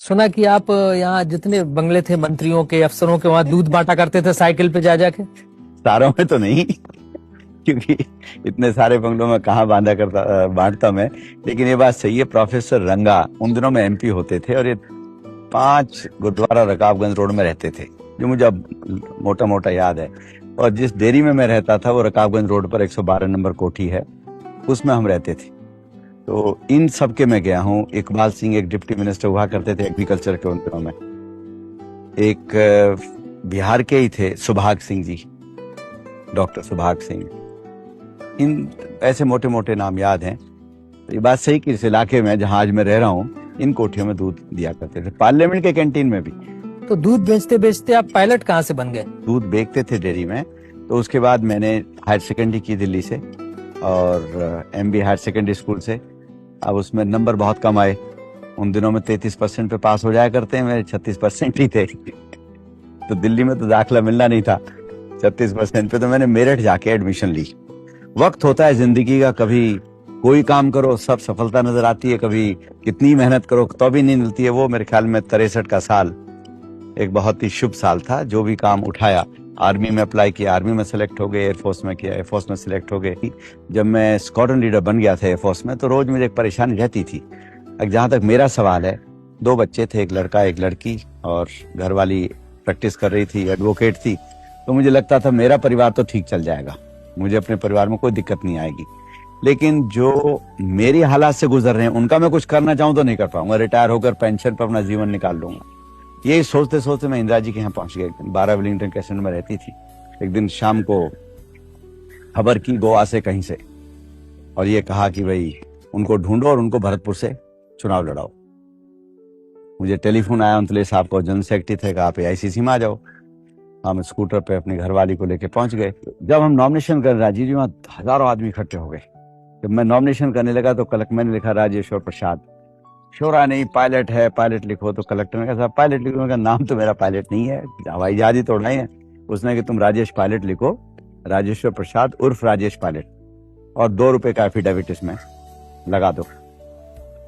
सुना कि आप यहाँ जितने बंगले थे मंत्रियों के, अफसरों के, वहाँ दूध बांटा करते थे साइकिल पे जा जाके। सारों में तो नहीं क्योंकि इतने सारे बंगलों में कहाँ बांटता मैं। लेकिन ये बात सही है, प्रोफेसर रंगा उन दिनों में एमपी होते थे और ये 5 गुरुद्वारा रकाबगंज रोड में रहते थे, जो मुझे अब मोटा मोटा याद है। और जिस डेयरी में मैं रहता था वो रकाबगंज रोड पर 112 नंबर कोठी है, उसमें हम रहते थे। तो इन सब के मैं गया हूँ। इकबाल सिंह एक डिप्टी मिनिस्टर हुआ करते थे एग्रीकल्चर के उन दिनों में। एक बिहार के ही थे सुभाग सिंह जी, डॉक्टर सुभाग सिंह। इन ऐसे मोटे मोटे नाम याद हैं। तो ये बात सही कि इस इलाके में जहां आज मैं रह रहा हूँ, इन कोठियों में दूध दिया करते थे, पार्लियामेंट के कैंटीन में भी। तो दूध बेचते बेचते आप पायलट कहाँ से बन गए? दूध बेचते थे डेयरी में। तो उसके बाद मैंने हायर सेकेंडरी की दिल्ली से और एमबी हायर सेकेंडरी स्कूल से। अब उसमें नंबर बहुत कम आए। उन दिनों में 33% पे पास हो जाया करते हैं, मेरे 36% ही थे। तो दिल्ली में तो दाखिला मिलना नहीं था 36% पे, तो मैंने मेरठ जाके एडमिशन ली। वक्त होता है जिंदगी का, कभी कोई काम करो सब सफलता नजर आती है, कभी कितनी मेहनत करो तो भी नहीं मिलती है। वो मेरे ख्याल में 63 का साल एक बहुत ही शुभ साल था। जो भी काम उठाया, आर्मी में अप्लाई किया, आर्मी में सेलेक्ट हो गए, एयरफोर्स में किया, एयरफोर्स में सिलेक्ट हो गए। जब मैं स्क्वाड्रन लीडर बन गया था एयरफोर्स में, तो रोज मुझे एक परेशानी रहती थी। जहां तक मेरा सवाल है, 2 बच्चे थे, एक लड़का एक लड़की, और घरवाली प्रैक्टिस कर रही थी, एडवोकेट थी। तो मुझे लगता था मेरा परिवार तो ठीक चल जाएगा, मुझे अपने परिवार में कोई दिक्कत नहीं आएगी। लेकिन जो मेरी हालात से गुजर रहे हैं उनका मैं कुछ करना चाहूं तो नहीं कर पाऊंगा। रिटायर होकर पेंशन पर अपना जीवन निकाल लूंगा। यही सोचते सोचते मैं इंदिरा जी के यहाँ पहुंच गया। 12 विलिंगटन क्रेसेंट में रहती थी। एक दिन शाम को खबर की गोवा से कहीं से, और ये कहा कि भाई उनको ढूंढो और उनको भरतपुर से चुनाव लड़ाओ। मुझे टेलीफोन आया, अंतले साहब को जनरल सेक्रेटरी थे, कहा आप आईसीसी में आ जाओ। हम स्कूटर पे अपनी घरवाली को लेके पहुंच गए। जब हम नॉमिनेशन कर राजीव जी, वहां हजारों आदमी इकट्ठे हो गए। जब मैं नॉमिनेशन करने लगा तो कलेक्टर मैंने लिखा राजेश्वर प्रसाद। शोरा नहीं, पायलट है, पायलट लिखो। तो कलेक्टर ने कहा साहब पायलट लिखो। मैं कहा नाम तो मेरा पायलट नहीं है, हवाई जहाज ही तो उड़ाए हैं। उसने कहा तुम राजेश पायलट लिखो, राजेश्वर प्रसाद उर्फ राजेश पायलट, और 2 रुपए का एफिडेविट इसमें लगा दो।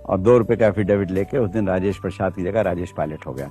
और 2 रुपए का एफिडेविट लेके उस दिन राजेश प्रसाद की जगह राजेश पायलट हो गया।